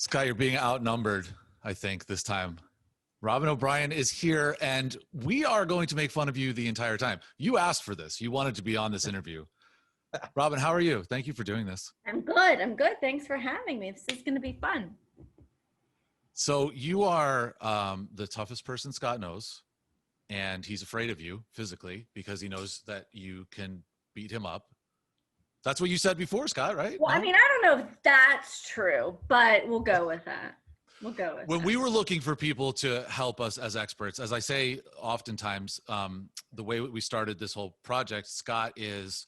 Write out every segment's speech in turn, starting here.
Scott, you're being outnumbered, I think, this time. Robin O'Brien is here, and we are going to make fun of you the entire time. You asked for this. You wanted to be on this interview. Robin, how are you? Thank you for doing this. I'm good. I'm good. Thanks for having me. This is going to be fun. So you are the toughest person Scott knows, and he's afraid of you physically because he knows that you can beat him up. That's what you said before, Scott, right? Well, No? I mean, I don't know if that's true, but we'll go with that. We'll go with When that. we were looking for people to help us as experts, as I say oftentimes, the way we started this whole project, Scott is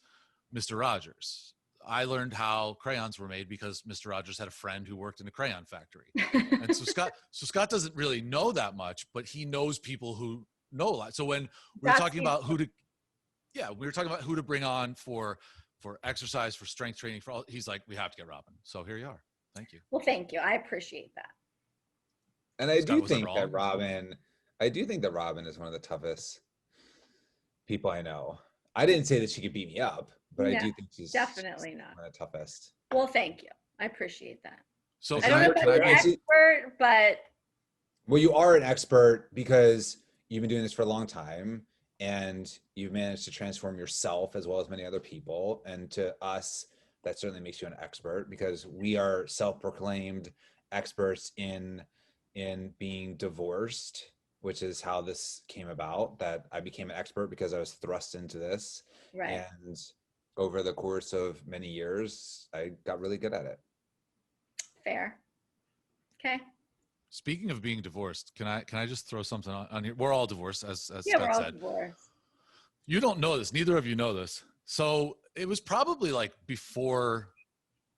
Mr. Rogers. I learned how crayons were made because Mr. Rogers had a friend who worked in a crayon factory. And so Scott doesn't really know that much, but he knows people who know a lot. So when we were talking about who to bring on for exercise, for strength training, for all, he's like, we have to get Robin. So here you are. Thank you. Well, thank you. I appreciate that. And I Scott, do was I think wrong? that Robin is one of the toughest people I know. I didn't say that she could beat me up, but I No, do think she's definitely not. one of the toughest. Well, thank you. I appreciate that. So I don't know if I'm an expert, but Well, you are an expert because you've been doing this for a long time and you've managed to transform yourself as well as many other people. And to us, that certainly makes you an expert because we are self-proclaimed experts in being divorced, which is how this came about, that I became an expert because I was thrust into this. right. And over the course of many years, I got really good at it. Fair. Okay. Speaking of being divorced, can I just throw something on here? We're all divorced, as Yeah, we're Scott all said. divorced. You don't know this. Neither of you know this. So it was probably like before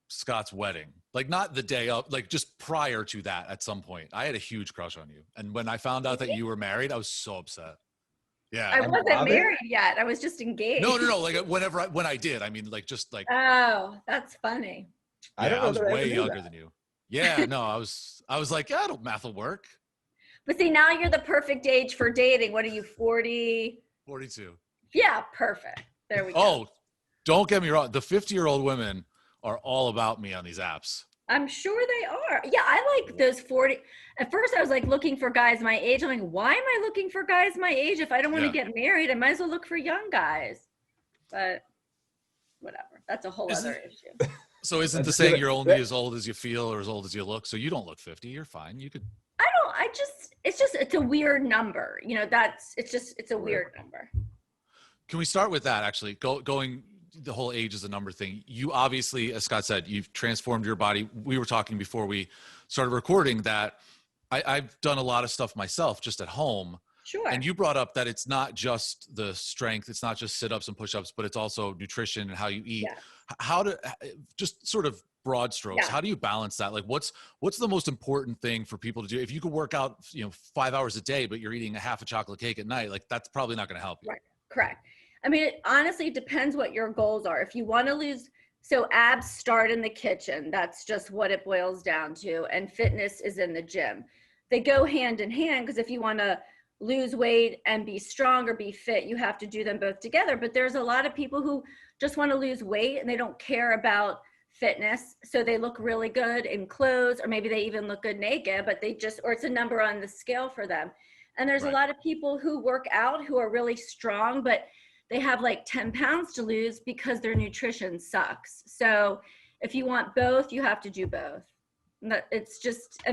Scott's wedding, like not the day of, like just prior to that at some point. I had a huge crush on you. And when I found out that you were married, I was so upset. Yeah. I wasn't Robin? married yet. I was just engaged. No. Like when I did, I mean, like, just like, Oh, that's funny. I don't know I was that I ever way knew younger that. than you. Yeah, no, I was like, yeah, math will work. But see, now you're the perfect age for dating. What are you, 40? 42. Yeah, perfect. There we go. Oh, don't get me wrong. The 50-year-old women are all about me on these apps. I'm sure they are. Yeah, I like those 40. At first, I was like looking for guys my age. I'm like, why am I looking for guys my age? If I don't want to get married, I might as well look for young guys. But whatever. That's a whole other issue. So isn't the saying you're only as old as you feel or as old as you look? So you don't look 50. You're fine. You could. It's a weird number. You know, it's a weird number. Can we start with that, actually? Going the whole age is a number thing. You obviously, as Scott said, you've transformed your body. We were talking before we started recording that I've done a lot of stuff myself just at home. Sure. And you brought up that it's not just the strength, it's not just sit-ups and push-ups, but it's also nutrition and how you eat. Yeah. How to, just sort of broad strokes, how do you balance that? Like what's the most important thing for people to do? If you could work out, 5 hours a day, but you're eating a half a chocolate cake at night, like that's probably not going to help you. Right. Correct. I mean, it honestly depends what your goals are. If you want to lose, so abs start in the kitchen. That's just what it boils down to. And fitness is in the gym. They go hand in hand because if you want to lose weight and be strong or be fit, you have to do them both together. But there's a lot of people who just want to lose weight and they don't care about fitness. So they look really good in clothes, or maybe they even look good naked, but or it's a number on the scale for them. And there's a lot of people who work out who are really strong, but they have like 10 pounds to lose because their nutrition sucks. So if you want both, you have to do both. And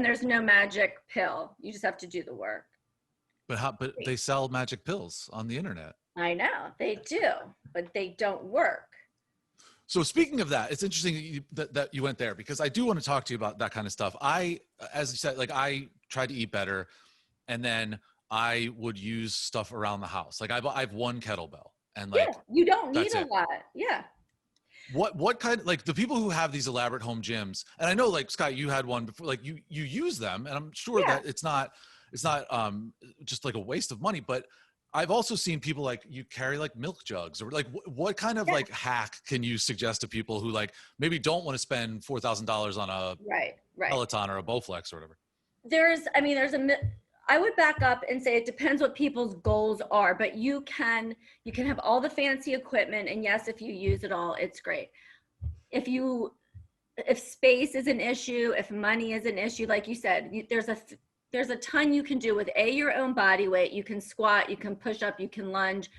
there's no magic pill. You just have to do the work. But they sell magic pills on the internet. I know they do, but they don't work. So speaking of that, it's interesting that you went there because I do want to talk to you about that kind of stuff. As you said, like I tried to eat better and then I would use stuff around the house. Like I've one kettlebell and like, you don't need a lot. Yeah. What kind, like the people who have these elaborate home gyms, and I know like Scott, you had one before, like you use them and I'm sure that it's not just like a waste of money, but I've also seen people like you carry like milk jugs or like what kind of like hack can you suggest to people who like maybe don't want to spend $4,000 on a Peloton or a Bowflex or whatever? I would back up and say it depends what people's goals are, but you can have all the fancy equipment, and yes, if you use it all, it's great. if space is an issue, if money is an issue, like you said, there's a ton you can do with your own body weight. You can squat, you can push up, you can lunge,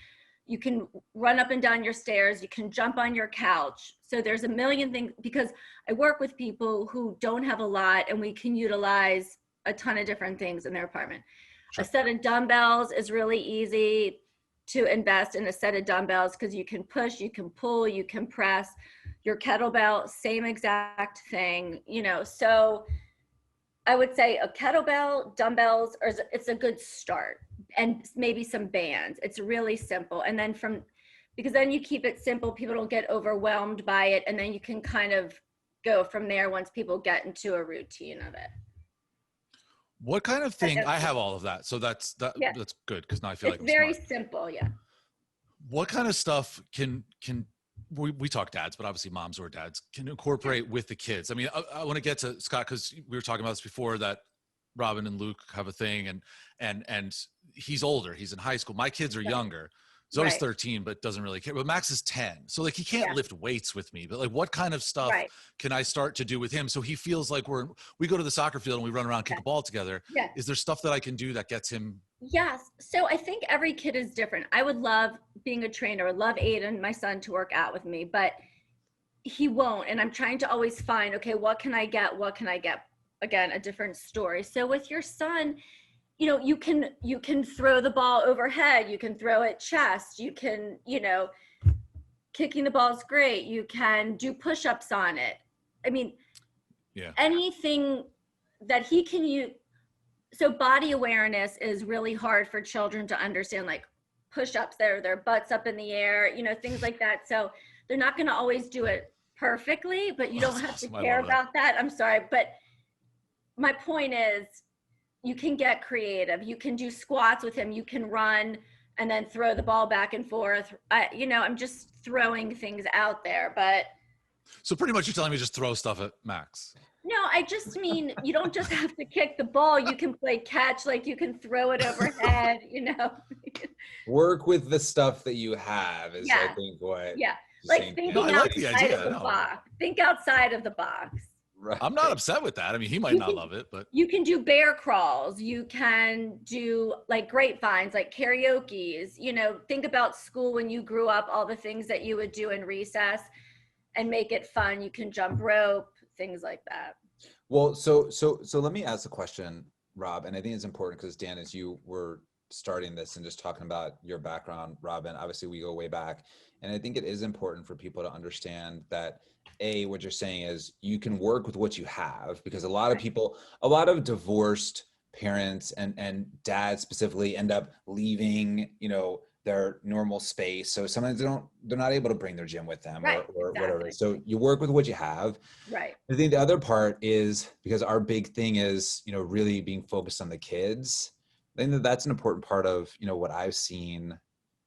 you can run up and down your stairs, you can jump on your couch. So there's a million things, because I work with people who don't have a lot, and we can utilize a ton of different things in their apartment. Sure. A set of dumbbells is really easy to invest in, a set of dumbbells, because you can push, you can pull, you can press. Your kettlebell, same exact thing, you know. So I would say a kettlebell, dumbbells, or it's a good start, and maybe some bands. It's really simple. And then because then you keep it simple, people don't get overwhelmed by it, and then you can kind of go from there once people get into a routine of it. What kind of thing? I have all of that, so that's good, because now I feel like I'm very smart. simple. Yeah. What kind of stuff can we talk dads, but obviously moms or dads can incorporate with the kids? I mean, I want to get to Scott, because we were talking about this before, that Robin and Luke have a thing, and he's older. He's in high school. My kids are younger. Zoe's 13, but doesn't really care. But Max is 10. So like, he can't lift weights with me, but like, what kind of stuff can I start to do with him so he feels like we go to the soccer field and we run around, kick a ball together? Yeah. Is there stuff that I can do that gets him? Yes. So I think every kid is different. I would love being a trainer, would love Aiden, my son, to work out with me, but he won't. And I'm trying to always find, okay, what can I get? What can I get? Again, a different story. So with your son, you know, you can throw the ball overhead, you can throw it chest, you can, you know, kicking the ball is great. You can do push-ups on it. I mean, anything that he can use. So body awareness is really hard for children to understand, like push-ups, their butts up in the air, you know, things like that. So they're not going to always do it perfectly, but you don't have to care about that. I'm sorry. But my point is, you can get creative. You can do squats with him. You can run and then throw the ball back and forth. You know, I'm just throwing things out there, but. So pretty much you're telling me just throw stuff at Max. No, I just mean, you don't just have to kick the ball. You can play catch, like you can throw it overhead, you know. Work with the stuff that you have is I think what. Yeah, like thinking outside of the box. Think outside of the box. Right. I'm not upset with that. I mean, he might not love it, but. You can do bear crawls. You can do like grapevines, like karaoke's, you know, think about school when you grew up, all the things that you would do in recess and make it fun. You can jump rope, things like that. Well, so let me ask a question, Rob, and I think it's important because Dan, as you were starting this and just talking about your background, Robin, obviously we go way back, and I think it is important for people to understand that what you're saying is you can work with what you have, because a lot of people, a lot of divorced parents and dads specifically end up leaving, you know, their normal space. So sometimes they're not able to bring their gym with them or whatever. So you work with what you have. Right. I think the other part is, because our big thing is, you know, really being focused on the kids. I think that's an important part of, you know, what I've seen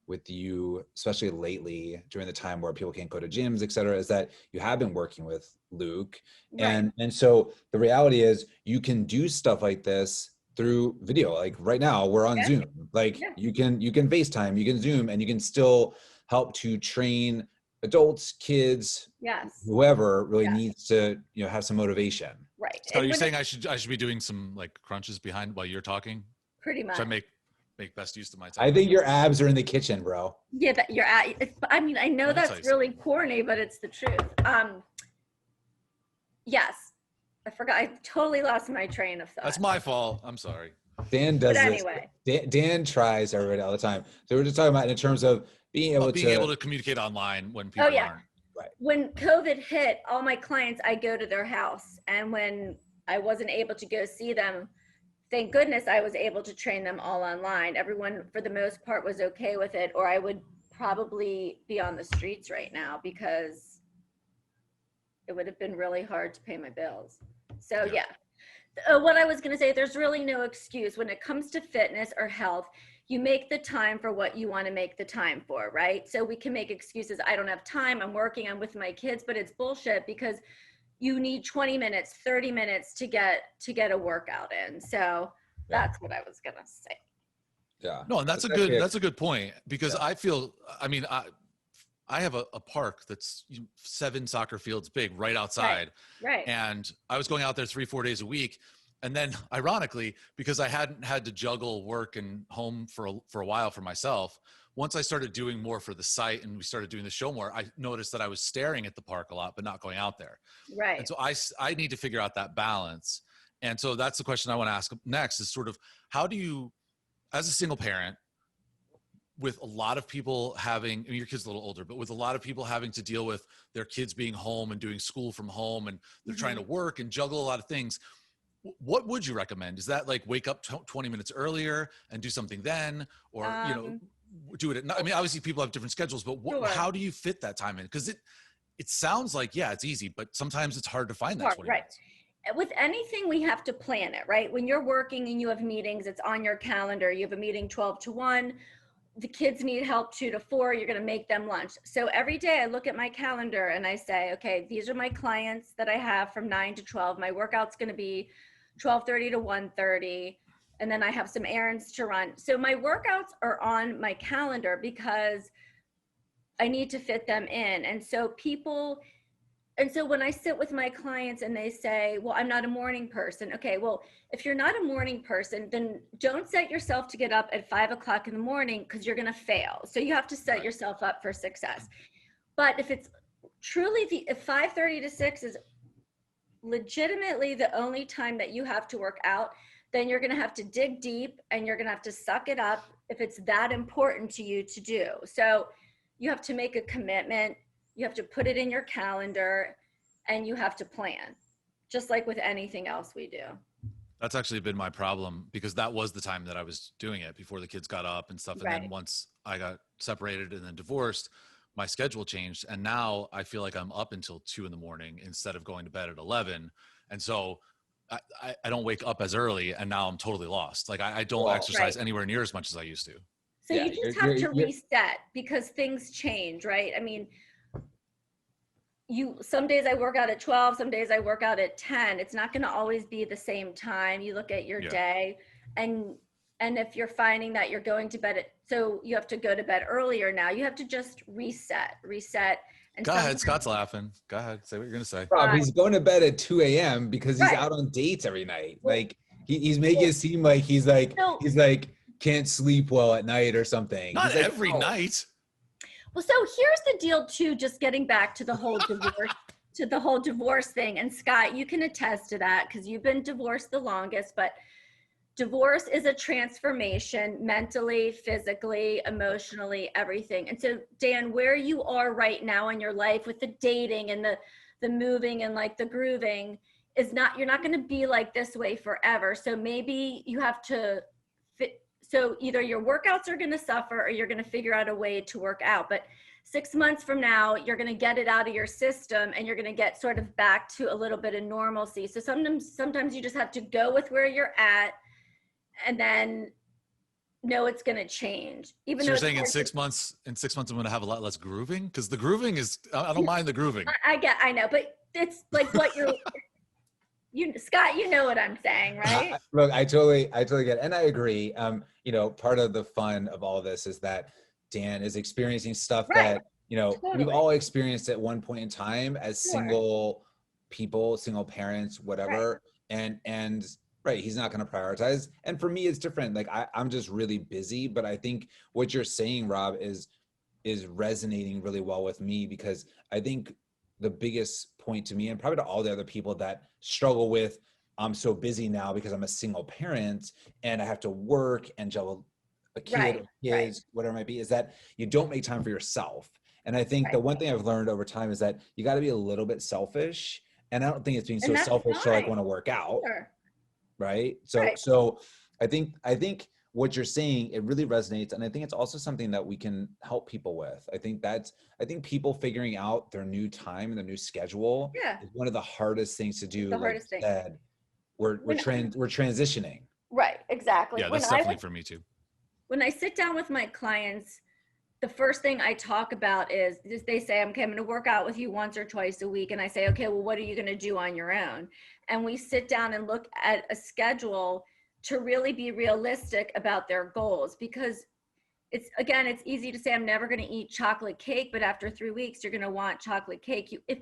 with you, especially lately during the time where people can't go to gyms, et cetera, is that you have been working with Luke. And so the reality is you can do stuff like this through video. Like right now we're on Zoom, like you can FaceTime, you can Zoom, and you can still help to train adults, kids, whoever really needs to, you know, have some motivation. Right. So are you saying I should be doing some like crunches behind while you're talking? Pretty much. Should I make best use of my time? I think your abs are in the kitchen, bro. Yeah, that your abs. I mean, I know that's really corny, but it's the truth. Yes, I forgot. I totally lost my train of thought. That's my fault. I'm sorry. Dan does but anyway. this. Dan tries everybody all the time. So we're just talking about in terms of being able to communicate online when people aren't. Right. When COVID hit, all my clients, I go to their house, and when I wasn't able to go see them, thank goodness I was able to train them all online. Everyone, for the most part, was okay with it, or I would probably be on the streets right now because it would have been really hard to pay my bills. So what I was going to say, there's really no excuse when it comes to fitness or health. You make the time for what you want to make the time for, right? So we can make excuses. I don't have time. I'm working. I'm with my kids, but it's bullshit, because you need 20 minutes, 30 minutes to get a workout in. So that's what I was going to say. Yeah. No, and that's a good point, because I feel, I mean, I have a park that's 7 soccer fields big right outside. Right. And I was going out there 3-4 days a week. And then ironically, because I hadn't had to juggle work and home for a while for myself, once I started doing more for the site and we started doing the show more, I noticed that I was staring at the park a lot, but not going out there. Right. And so I need to figure out that balance. And so that's the question I want to ask next is sort of, how do you, as a single parent, with a lot of people having, I mean, your kid's a little older, but with a lot of people having to deal with their kids being home and doing school from home, and they're trying to work and juggle a lot of things, what would you recommend? Is that like wake up 20 minutes earlier and do something then, or, you know, do it at night? I mean, obviously people have different schedules, but how do you fit that time in? Because it sounds like, yeah, it's easy, but sometimes it's hard to find that 20 minutes. With anything, we have to plan it, right? When you're working and you have meetings, it's on your calendar. You have a meeting 12 to 1. The kids need help 2 to 4. You're going to make them lunch. So every day I look at my calendar and I say, okay, these are my clients that I have from 9 to 12. My workout's going to be 12:30 to 1:30. And then I have some errands to run. So my workouts are on my calendar because I need to fit them in. And so when I sit with my clients and they say, well, I'm not a morning person. Okay, well, if you're not a morning person, then don't set yourself to get up at 5 o'clock in the morning, because you're going to fail. So you have to set yourself up for success. But if it's truly if 5:30 to 6 is legitimately the only time that you have to work out, then you're going to have to dig deep and you're going to have to suck it up if it's that important to you to do. So you have to make a commitment. You have to put it in your calendar, and you have to plan, just like with anything else we do. That's actually been my problem, because that was the time that I was doing it before the kids got up and stuff. And then once I got separated and then divorced, my schedule changed. And now I feel like I'm up until 2 a.m. instead of going to bed at 11. And so I don't wake up as early, and now I'm totally lost. Like I don't exercise anywhere near as much as I used to. So you just have to reset, because things change, right? I mean, some days I work out at 12, some days I work out at 10. It's not going to always be the same time. You look at your day, and if you're finding that you're going to bed so you have to go to bed earlier now, you have to just reset. And go ahead, Scott's laughing. Go ahead, say what you're going to say. Rob, he's going to bed at 2 a.m. because he's out on dates every night. Like he's making it seem like he's like can't sleep well at night or something. Not every night. Well, so here's the deal too, just getting back to the whole divorce thing. And Scott, you can attest to that because you've been divorced the longest, but divorce is a transformation mentally, physically, emotionally, everything. And so Dan, where you are right now in your life with the dating and the moving and like the grooving you're not going to be like this way forever. So maybe you have to so either your workouts are going to suffer or you're going to figure out a way to work out. But 6 months from now, you're going to get it out of your system and you're going to get sort of back to a little bit of normalcy. So sometimes you just have to go with where you're at and then know it's going to change. Even so you're saying in 6 months, I'm going to have a lot less grooving? Because the grooving is, I don't mind the grooving. I know, but it's like what you're... Scott, you know what I'm saying, right? Look, I totally get it. And I agree. Part of the fun of all this is that Dan is experiencing stuff that, we've all experienced at one point in time as single people, single parents, whatever. And he's not going to prioritize. And for me, it's different. Like I'm just really busy, but I think what you're saying, Rob, is resonating really well with me, because I think the biggest point to me, and probably to all the other people that struggle with, I'm so busy now because I'm a single parent and I have to work and juggle a kid, kids, whatever it might be, is that you don't make time for yourself. And I think the one thing I've learned over time is that you got to be a little bit selfish. And I don't think it's being so selfish to like want to work out. Sure. Right. So I think what you're saying, it really resonates. And I think it's also something that we can help people with. I think people figuring out their new time and their new schedule is one of the hardest things to do. The hardest thing. We're transitioning. Right. Exactly. Yeah, that's definitely for me too. When I sit down with my clients, the first thing I talk about is they say, okay, I'm going to work out with you once or twice a week. And I say, okay, well, what are you going to do on your own? And we sit down and look at a schedule to really be realistic about their goals, because it's easy to say I'm never going to eat chocolate cake, but after 3 weeks, you're going to want chocolate cake. If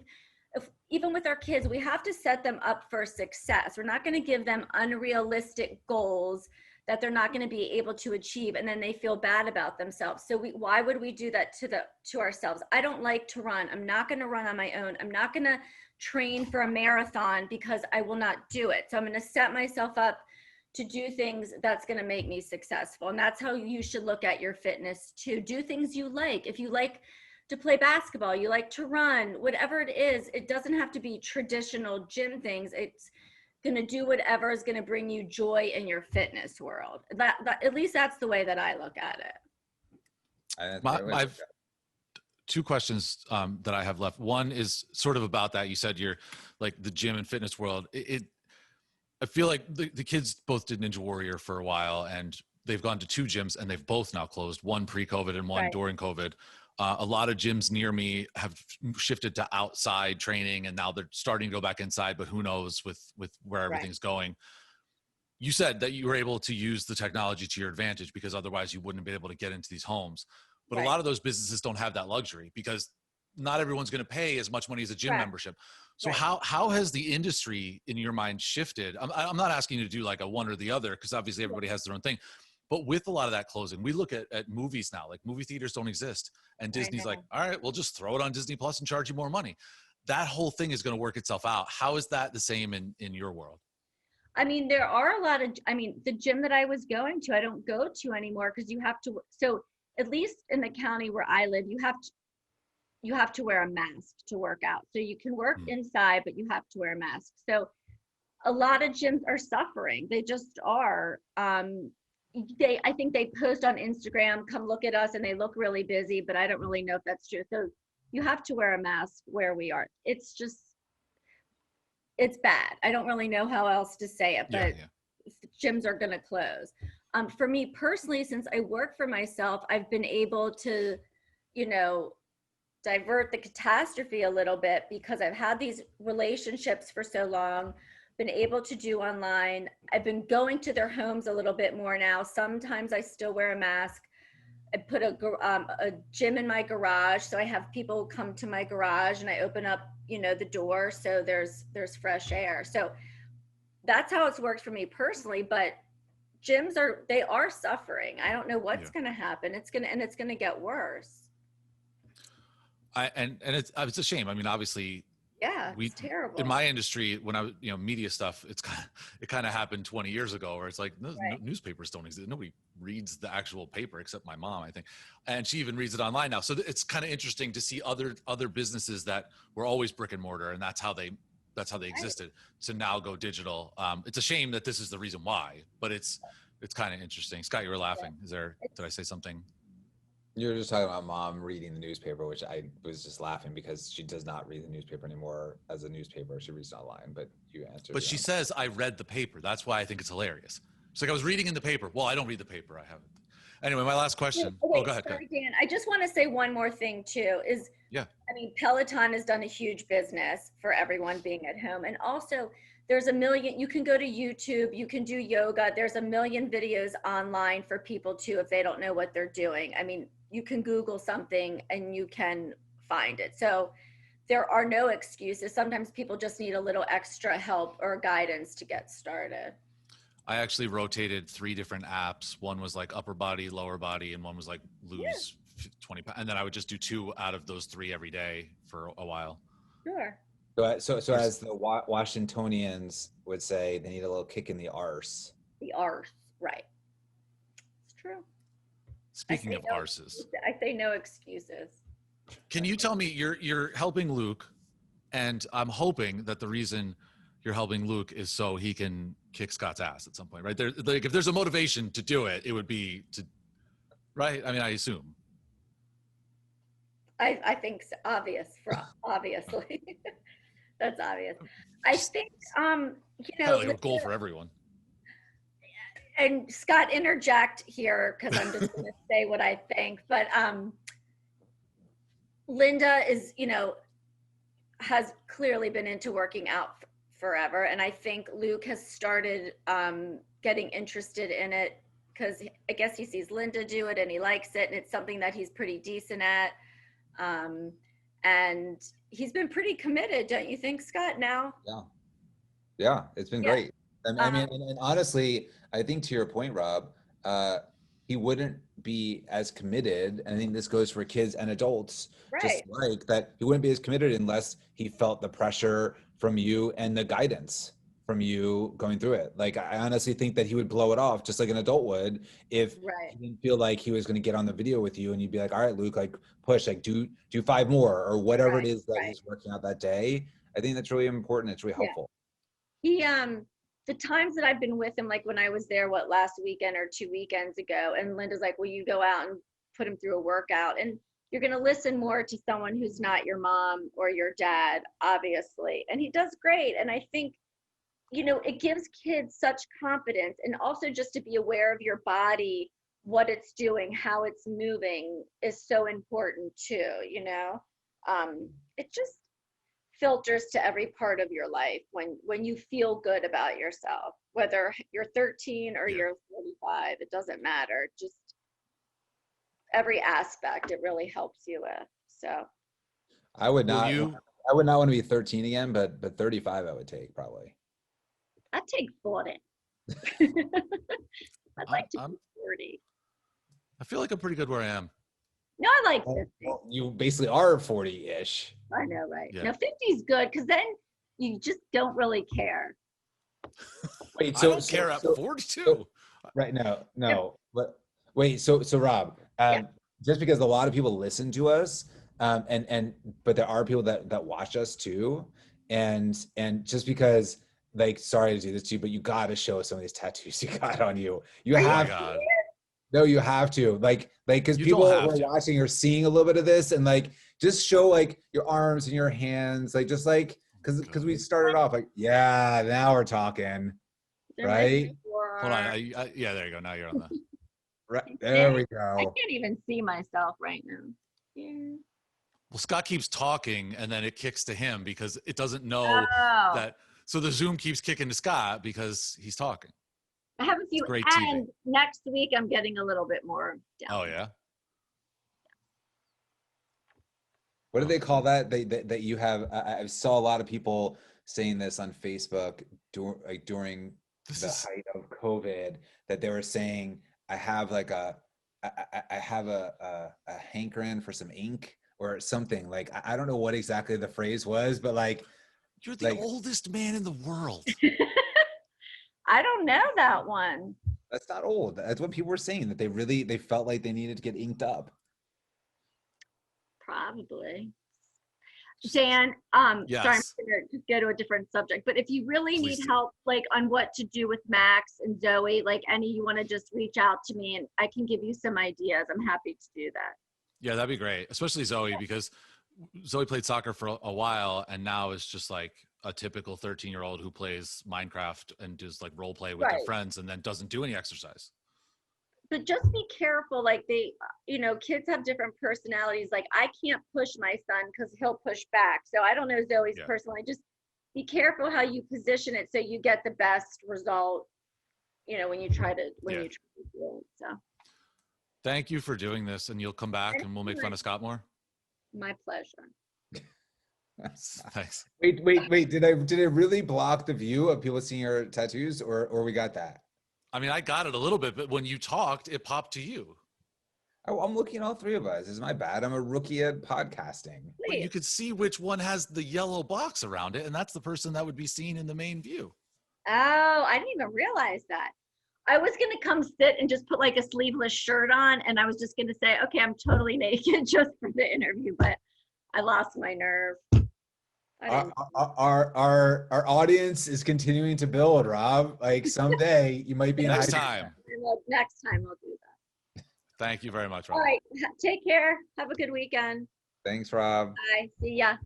even with our kids, we have to set them up for success. We're not going to give them unrealistic goals that they're not going to be able to achieve, and then they feel bad about themselves. So why would we do that to ourselves? I don't like to run. I'm not going to run on my own. I'm not going to train for a marathon because I will not do it. So I'm going to set myself up to do things that's going to make me successful. And that's how you should look at your fitness too. Do things you like. If you like to play basketball, you like to run, whatever it is, it doesn't have to be traditional gym things. It's going to do whatever is going to bring you joy in your fitness world. That at least that's the way that I look at it. I've two questions that I have left. One is sort of about that. You said you're like the gym and fitness world. I feel like the kids both did Ninja Warrior for a while, and they've gone to 2 gyms, and they've both now closed, one pre-COVID and one during COVID. A lot of gyms near me have shifted to outside training, and now they're starting to go back inside, but who knows with where everything's going. You said that you were able to use the technology to your advantage because otherwise you wouldn't have been able to get into these homes. But a lot of those businesses don't have that luxury because not everyone's going to pay as much money as a gym membership. So how has the industry in your mind shifted? I'm not asking you to do like a one or the other, because obviously everybody has their own thing. But with a lot of that closing, we look at movies now, like movie theaters don't exist. And Disney's like, all right, we'll just throw it on Disney Plus and charge you more money. That whole thing is going to work itself out. How is that the same in your world? I mean, there are a lot of, the gym that I was going to, I don't go to anymore because you have to, so at least in the county where I live, you have to wear a mask to work out. So you can work inside, but you have to wear a mask. So a lot of gyms are suffering. They just are. I think they post on Instagram, come look at us, and they look really busy, but I don't really know if that's true. So you have to wear a mask where we are. It's bad. I don't really know how else to say it, but gyms are going to close. For me personally, since I work for myself, I've been able to, divert the catastrophe a little bit because I've had these relationships for so long, been able to do online. I've been going to their homes a little bit more now. Sometimes I still wear a mask. I put a gym in my garage. So I have people come to my garage and I open up, the door. So there's fresh air. So that's how it's worked for me personally, but gyms are suffering. I don't know what's going to happen. It's going to get worse. And it's a shame. I mean, obviously, it's terrible. In my industry, when I was, media stuff, it kind of happened 20 years ago, where it's like newspapers don't exist. Nobody reads the actual paper except my mom, I think, and she even reads it online now. So it's kind of interesting to see other businesses that were always brick and mortar, and that's how they existed, to now go digital. It's a shame that this is the reason why, but it's kind of interesting. Scott, you were laughing. Did I say something? You were just talking about mom reading the newspaper, which I was just laughing because she does not read the newspaper anymore as a newspaper. She reads it online, but you answered. But she says, I read the paper. That's why I think it's hilarious. She's like, I was reading in the paper. Well, I don't read the paper. I haven't. Anyway, my last question. Go ahead. Sorry, Dan. I just want to say one more thing too, Peloton has done a huge business for everyone being at home. And also there's you can go to YouTube, you can do yoga. There's a million videos online for people too, if they don't know what they're doing. I mean, you can Google something and you can find it. So there are no excuses. Sometimes people just need a little extra help or guidance to get started. I actually rotated 3 different apps. One was like upper body, lower body, and one was like lose 20 pounds. And then I would just do 2 out of those 3 every day for a while. Sure. So as the Washingtonians would say, they need a little kick in the arse. The arse, right. It's true. Speaking of arses. I say no excuses. Can you tell me, you're helping Luke, and I'm hoping that the reason you're helping Luke is so he can kick Scott's ass at some point, right? Like if there's a motivation to do it, it would be to, right? I mean, I assume. I think so. Obviously. That's obvious. I think, like a goal for everyone. And Scott, interject here because I'm just going to say what I think. But Linda is, has clearly been into working out forever. And I think Luke has started getting interested in it because I guess he sees Linda do it and he likes it, and it's something that he's pretty decent at. And he's been pretty committed, don't you think, Scott? Now, Yeah, it's been yeah. great. I mean, and honestly, I think to your point, Rob, he wouldn't be as committed. And I think this goes for kids and adults, just Right. like that. He wouldn't be as committed unless he felt the pressure from you and the guidance from you going through it. Like, I honestly think that he would blow it off just like an adult would if Right. he didn't feel like he was going to get on the video with you and you'd be like, all right, Luke, like push, like do 5 more or whatever it is that he's working out that day. I think that's really important. It's really helpful. He the times that I've been with him, like when I was there, last weekend or 2 weekends ago, and Linda's like, will you go out and put him through a workout? And you're going to listen more to someone who's not your mom or your dad, obviously. And he does great. And I think, it gives kids such confidence, and also just to be aware of your body, what it's doing, how it's moving is so important too, it just filters to every part of your life when you feel good about yourself, whether you're 13 or you're 45, it doesn't matter. Just every aspect it really helps you with. So I would not want to be 13 again, but 35 I would take probably. I'd take 40. I'd like to be 40. I feel like I'm pretty good where I am. No, I like 50. Well, you basically are 40-ish. I know, right? Yeah. No, 50 is good because then you just don't really care. Wait, I don't care at 42. Right? No. But wait, so Rob, just because a lot of people listen to us, but there are people that watch us too, and just because, like, sorry to do this to you, but you got to show some of these tattoos you got on you. You have to. No, you have to. Like, because people who are watching are seeing a little bit of this, and like, just show like your arms and your hands, like just like because we started off like, yeah, now we're talking, right? Hold on. Yeah, there you go. Now you're on the. Right there we go. I can't even see myself right now. Yeah. Well, Scott keeps talking, and then it kicks to him because it doesn't know that. So the Zoom keeps kicking to Scott because he's talking. I have a few, and next week I'm getting a little bit more down. Oh yeah. What do they call that? That you have? I saw a lot of people saying this on Facebook during the height of COVID, that they were saying, I have like I have a hankering for some ink or something. Like, I don't know what exactly the phrase was, but like, you're the oldest man in the world. I don't know that one. That's not old. That's what people were saying, that they felt like they needed to get inked up. Probably. Dan, yes. sorry, I'm going to go to a different subject, but if you really need help, like on what to do with Max and Zoe, like any, you want to just reach out to me and I can give you some ideas. I'm happy to do that. Yeah, that'd be great. Especially Zoe, because Zoe played soccer for a while and now is just like a typical 13-year-old who plays Minecraft and does like role play with their friends and then doesn't do any exercise. But just be careful. Like kids have different personalities. Like I can't push my son because he'll push back. So I don't know Zoe's personality. Just be careful how you position it so you get the best result, when you try to do it. So thank you for doing this, and you'll come back and we'll make fun of Scott more. My pleasure. Thanks. Wait. Did I really block the view of people seeing your tattoos, or we got that? I mean, I got it a little bit, but when you talked, it popped to you. I'm looking at all three of us. It's my bad. I'm a rookie at podcasting. But you could see which one has the yellow box around it, and that's the person that would be seen in the main view. Oh, I didn't even realize that. I was going to come sit and just put like a sleeveless shirt on, and I was just going to say, okay, I'm totally naked just for the interview, but I lost my nerve. Our audience is continuing to build, Rob. Like someday you might be next time. Next time I'll do that. Thank you very much, Rob. All right. Take care. Have a good weekend. Thanks, Rob. Bye. See ya.